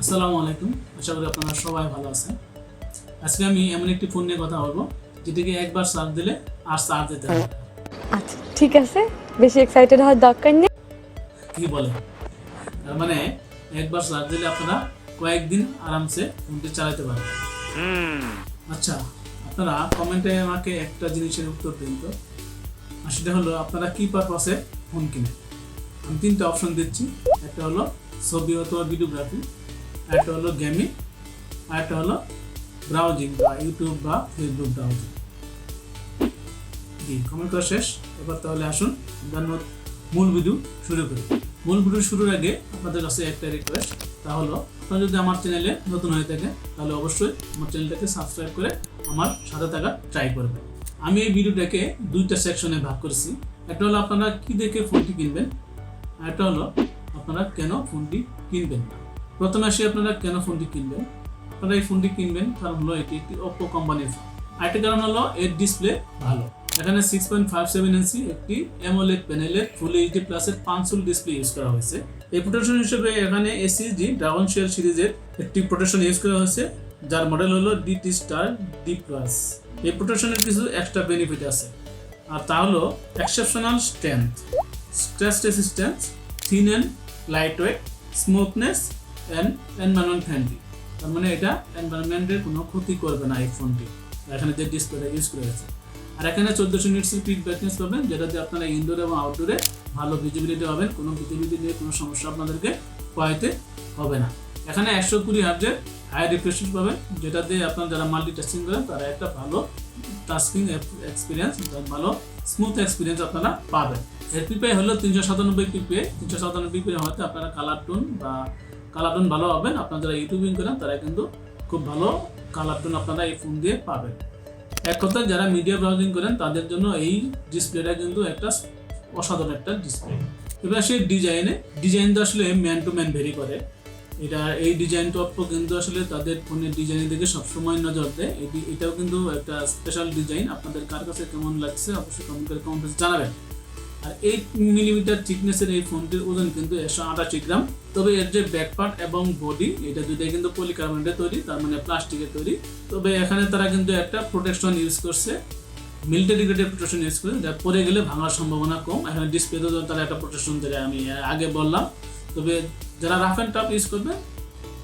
আসসালামু আলাইকুম, আশা করি আপনারা সবাই ভালো আছেন। আজকে আমি এমন একটি ফোন নিয়ে কথা বলবো যেটিকে একবার চার্জ দিলে আর চার্জ দিতে হবে না। আচ্ছা ঠিক আছে, বেশি এক্সাইটেড হওয়ার দরকার নেই। কি বলে? তার মানে একবার চার্জ দিলে আপনারা কয়েকদিন আরামসে ফোনটি চালাতে পারবেন। আচ্ছা, আপনারা কমেন্টে আমাকে একটা জিনিসের উত্তর দিন তো, আর সেটা হলো আপনারা কি পারপাসে ফোন কিনেন। আমি তিনটা অপশন দিচ্ছি। একটা হলো ছবি অথবা ভিডিওগ্রাফি, একটা হলো গেমিং, আর একটা হলো ব্রাউজিং বা ইউটিউব বা ফেসবুক ব্রাউজিং। জি, কমেন্ট করা শেষ। এবার তাহলে আসুন আমরা মূল ভিডিও শুরু করি। মূল ভিডিও শুরুর আগে আপনাদের কাছে একটা রিকোয়েস্ট, তা হলো আপনারা যদি আমার চ্যানেলে নতুন হয়ে থাকেন তাহলে অবশ্যই আমার চ্যানেলটাকে সাবস্ক্রাইব করে আমার সাথে থাকার ট্রাই করবেন। আমি এই ভিডিওটাকে দুইটা সেকশনে ভাগ করেছি। একটা হলো আপনারা কি দেখে ফোনটি কিনবেন, আর একটা হলো আপনারা কেন ফোনটি কিনবেন না। প্রথমে আসি আপনারা কেন ফোনটি কিনবেন। আপনারা এই ফোনটি কিনবেন কারণ হলো এটি একটি ওপ্পো কোম্পানির ফোন। আরেকটা কারণ হলো এর ডিসপ্লে ভালো। এখানে 6.57 ইঞ্চি একটি অ্যামোলেড প্যানেলের ফুল এইচডি প্লাসের পাঁচুল ডিসপ্লে ইউজ করা হয়েছে। এই প্রোটেকশন হিসেবে এখানে এসিজি ড্রাগন শেল সিরিজের একটি প্রোটেকশন ইউজ করা হয়েছে, যার মডেল হলো ডিটি স্টার ডি প্লাস। এই প্রোটেকশনের কিছু এক্সট্রা বেনিফিট আছে, আর তা হলো exceptional strength, scratch resistance, thin and light weight, smoothness and environment friendly. তার মানে এটা এনভায়রনমেন্টের কোনো ক্ষতি করবে না এই ফোনটি, এখানে যে ডিসপ্লেটা ইউজ করা হয়েছে। আর এখানে 1400 নিটসের পিক ব্রাইটনেস পাবেন, যেটাতে আপনারা ইনডোর এবং আউটডোরে ভালো ভিজিবিলিটি পাবেন। কোনো ভিজিবিলিটি নিয়ে কোনো সমস্যা আপনাদেরকে পাইতে হবে না। এখানে 120 হার্টজের হাই রিফ্রেশ রেট পাবেন, যেটাতে আপনারা যারা মাল্টিটাস্কিং করেন তারা একটা ভালো টাস্কিং এক্সপিরিয়েন্স, ভালো স্মুথ এক্সপিরিয়েন্স আপনারা পাবেন। এর পিপিআই হলো 397 পিপিআই। 397 পিপিআই হয়তো আপনারা কালার টোন ভালো পাবেন। আপনারা যারা ইউটিউবিং করেন তারা কিন্তু খুব ভালো কালার টোন আপনারা এই ফোন দিয়ে পাবেন। এক কথায় যারা মিডিয়া ব্রাউজিং করেন তাদের জন্য এই ডিসপ্লেটা কিন্তু একটা অসাধারণ একটা ডিসপ্লে। এবার সেই ডিজাইন তো আসলে ম্যান টু ম্যান ভেরি করে। এই ডিজাইনটা অপ্পো কিন্তু আসলে তাদের ফোনের ডিজাইনের দিকে সবসময় নজর দেয়। এটাও কিন্তু একটা স্পেশাল ডিজাইন। আপনাদের কার কাছে কেমন লাগছে অবশ্যই কমেন্ট করে জানাবেন। আর 8 মিলিমিটার থিকনেসের এই ফোনটির ওজন কিন্তু 188 গ্রাম। তবে এর যে ব্যাকপার্ট এবং বডি, এটা দুইটাই কিন্তু পলিকার্বনেটের তৈরি, তার মানে প্লাস্টিকের তৈরি। তবে এখানে তারা কিন্তু একটা প্রোটেকশন ইউজ করছে, মিলিটারি গ্রেডের প্রোটেকশন ইউজ করে, যা পরে গেলে ভাঙার সম্ভাবনা কম। এখানে ডিসপ্লেতেও তারা একটা প্রোটেকশন দেয়, আমি আগে বললাম। তবে যারা রাফ অ্যান্ড টাফ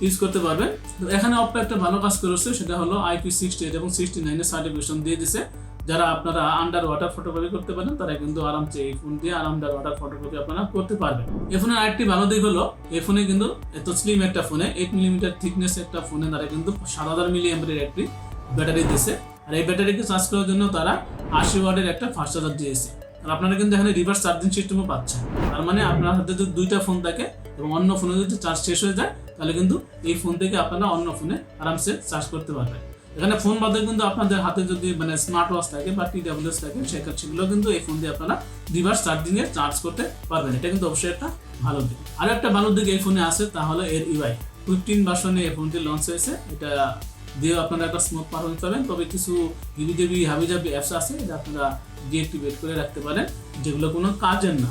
ইউজ করতে পারবেন। তো এখানে অপ্পো একটা ভালো কাজ করেছে, সেটা হলো IP68 এবং 69 সার্টিফিকেশন দিয়ে দিছে। যারা আপনারা আন্ডার ওয়াটার ফটোগ্রাফি করতে পারেন তারা কিন্তু আরামসে এই ফোন দিয়ে আন্ডার ওয়াটার ফটোগ্রাফি আপনারা করতে পারবেন। এই ফোনের আরেকটি ভালো দিক হলো এই ফোনে কিন্তু এত স্লিম একটা ফোনে 8 মিলিমিটার থিকনেস একটা ফোনে তারা কিন্তু 7000 মিলিঅ্যাম্পিয়ারের একটি ব্যাটারি দিয়েছে। আর এই ব্যাটারিকে চার্জ করার জন্য তারা 80 ওয়াটের একটা ফাস্ট চার্জার দিয়েছে। আর আপনারা কিন্তু এখানে রিভার্স চার্জিং সিস্টেমও পাচ্ছেন। তার মানে আপনার হাতে যদি দুইটা ফোন থাকে এবং অন্য ফোনে যদি চার্জ শেষ হয়ে যায় তাহলে কিন্তু এই ফোন থেকে আপনারা অন্য ফোনে আরামসে চার্জ করতে পারবেন। এখানে ফোন বাদে কিন্তু আপনাদের হাতে যদি স্মার্ট ওয়াচ থাকে বা TWS থাকে, সেগুলো কিন্তু এই ফোন দিয়ে আপনারা রিভার্স চার্জিং এ চার্জ করতে পারবেন। এটা কিন্তু অবশ্যই একটা ভালো দিক। আর একটা ভালো দিক এই ফোনে আছে, তা হলো এর UI 15 ভার্সনে এই ফোনটি লঞ্চ হয়েছে। এটা দিয়ে আপনারা একটা স্মুথ পারফরমেন্স পাবেন। তবে কিছু হাবিজাবি অ্যাপস আছে এটা আপনারা ডিঅ্যাক্টিভেট করে রাখতে পারেন, যেগুলো কোনো কাজের না।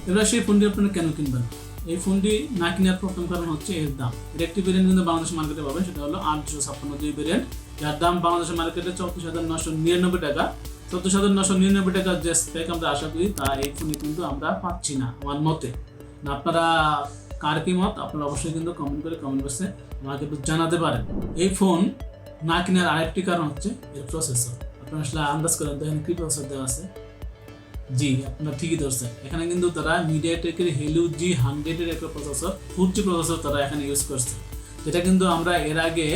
এবার সেই ফোনটি আপনারা কেন কিনবেন? এই ফোনটি না কেনার প্রথম কারণ হচ্ছে এর দাম। এর একটি ভেরিয়েন্ট কিন্তু বাংলাদেশ মার্কেটে পাবেন, সেটা হলো 856 ভেরিয়েন্ট, যার দাম বাংলাদেশের মার্কেটে 34,999 টাকা। 34,999 টাকার যে স্পেক আমরা আশা করি তা এই ফোনে কিন্তু আমরা পাচ্ছি না আমার মতে। না, আপনারা কার কি মত আপনারা অবশ্যই কিন্তু কমেন্ট বক্সে আমাকে একটু জানাতে পারেন। এই ফোন না কেনার আরেকটি কারণ হচ্ছে এর প্রসেসর। আপনারা আসলে আন্দাজ করেন তো এখানে কি প্রসেসর দেওয়া আছে। জি, আপনারা ঠিকই ধরছেন। এখানে কিন্তু তারা মিডিয়াটেকের Helio G100 এর একটা প্রসেসর, 4G প্রসেসর তারা এখানে ইউজ করছে, যেটা কিন্তু আমরা এর আগে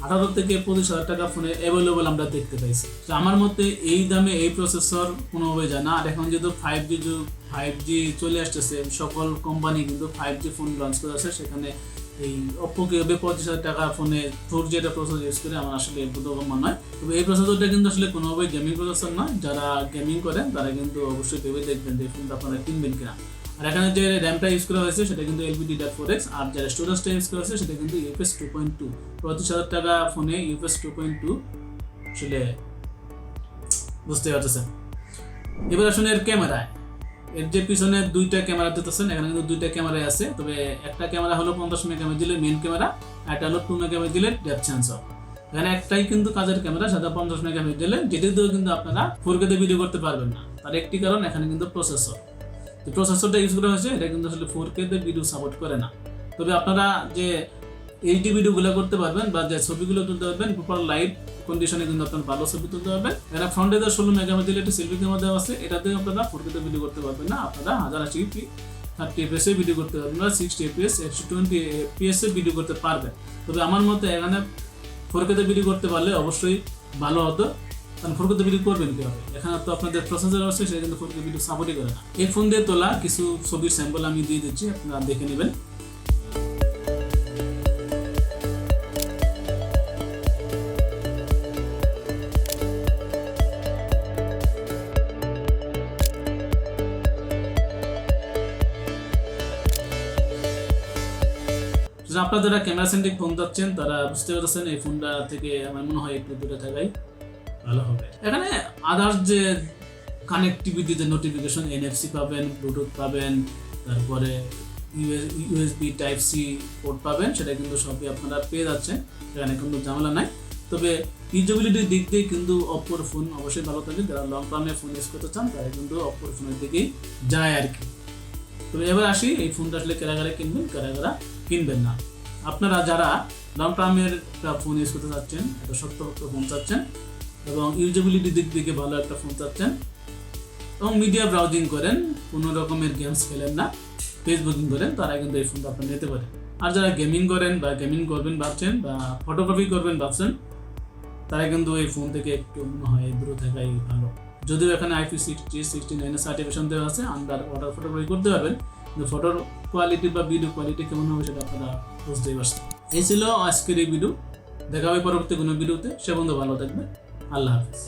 18 থেকে 25,000 টাকা ফোনে অ্যাভেলেবল আমরা দেখতে পাইছি। তো আমার মতে এই দামে এই প্রসেসর কোনোভাবে যায় না। আর এখন যেহেতু 5G চলে আসতেছে, সকল কোম্পানি কিন্তু 5G ফোন লঞ্চ করে আছে, সেখানে এই Oppo কিভাবে 25,000 টাকা ফোনে 4G একটা প্রসেসর ইউজ করে আমার আসলে বোধগম্য নয়। তবে এই প্রসেসরটা কিন্তু আসলে কোনোভাবে গেমিং প্রসেসর নয়। যারা গেমিং করেন তারা কিন্তু অবশ্যই ভেবে দেখবেন যে এই ফোনটা আপনারা কিনবেন কিনা। আর এখানে যে র্যামটা ইউজ করা হয়েছে সেটা কিন্তু LPDDR4X, আর যারা স্টোরেজটা ইউজ করা হয়েছে সেটা কিন্তু UFS 2.2। 25,000 টাকা ফোনে UFS 2.2 আসলে বুঝতে পারতেছেন। এবার আসলে এর ক্যামেরায়, এর যে পিছনে দুইটা ক্যামেরা দিতেছেন, এখানে কিন্তু দুইটা ক্যামেরাই আছে। তবে একটা ক্যামেরা হলো 50 মেগাপিক্সেলের মেইন ক্যামেরা, এটা হলো 2 মেগাপিক্সেলের ডেপথ সেন্সর। এখানে একটাই কিন্তু কাজের ক্যামেরা, সেটা 50 মেগাপিক্সেলের, যেটিতেও কিন্তু আপনারা 4K তে ভিডিও করতে পারবেন না। তার একটি কারণ এখানে কিন্তু প্রসেসর, তো প্রসেসরটা ইউজ করা হয়েছে, এটা কিন্তু আসলে 4K তে ভিডিও সাপোর্ট করে না। তবে আপনারা যে এইচডি ভিডিওগুলো করতে পারবেন বা যে ছবিগুলো তুলতে পারবেন প্রপার লাইট কন্ডিশনে কিন্তু আপনারা ভালো ছবি তুলতে পারবেন। এরা ফ্রন্টে 16 মেগাপিক্সেলের একটি সেলফি ক্যামেরা দেওয়া আছে, এটাতে আপনারা 4K তে ভিডিও করতে পারবেন না। আপনারা 1080p 30 fps এ ভিডিও করতে পারবেন না, 60 fps 120 fps এ ভিডিও করতে পারবেন। তবে আমার মতে এখানে 4K তে ভিডিও করতে পারলে অবশ্যই ভালো হতো, কারণ 4K তে ভিডিও করবেন কীভাবে? এখানে তো আপনাদের প্রসেসর আছে, সেটা কিন্তু 4K ভিডিও সাপোর্টই করে না। এই ফোন দিয়ে তোলা কিছু ছবির স্যাম্পল আমি দিয়ে দিচ্ছি, আপনারা দেখে নেবেন। আপনারা যারা ক্যামেরা সেন্ট্রিক ফোন চাচ্ছেন তারা বুঝতে পারছেন এই ফোনটা থেকে আমার মনে হয় একটু দূরে থাকাই ভালো হবে। এখানে আদার্স যে কানেক্টিভিটি, যে নোটিফিকেশন, NFC পাবেন, ব্লুটুথ পাবেন, তারপরে USB টাইপ সি পোর্ট পাবেন, সেটা কিন্তু সবই আপনারা পেয়ে যাচ্ছেন, এখানে কোনো ঝামেলা নাই। তবে ইউজেবিলিটির দিক দিয়ে কিন্তু অপ্পোর ফোন অবশ্যই ভালো থাকে। যারা লং টার্মে ফোন ইউজ করতে চান তারা কিন্তু অপ্পোর ফোনের দিকেই যায় আর কি। তবে এবার আসি এই ফোনটা আসলে কারা কিনবেন, কারা কিনবেন না। আপনারা যারা লং টার্মের একটা ফোন ইউজ করতে চাচ্ছেন, একটা শক্তপোক্ত ফোন চাচ্ছেন এবং ইউজেবিলিটির দিক থেকে ভালো একটা ফোন চাচ্ছেন এবং মিডিয়া ব্রাউজিং করেন, কোনো রকমের গেমস খেলেন না, ফেসবুকিং করেন, তারা কিন্তু এই ফোনটা আপনারা নিতে পারেন। আর যারা গেমিং করেন বা গেমিং করবেন ভাবছেন বা ফটোগ্রাফি করবেন ভাবছেন, তারা কিন্তু এই ফোন থেকে একটু মনে হয় দূরে থাকাই ভালো। যদিও এখানে IP60 69 সার্টিফিকেশন দেওয়া আছে, আন্ডার ওয়াটার ফটোগ্রাফি করতে পারবেন, কিন্তু ফটোর কোয়ালিটি বা ভিডিও কোয়ালিটি কেমন হবে সেটা আপনারা বুঝতেই পারছেন। এই ছিল আজকের এই ভিডিও। দেখা হবে পরবর্তী কোনো ভিডিওতে। সে বন্ধু ভালো থাকবে। আল্লাহ হাফিজ।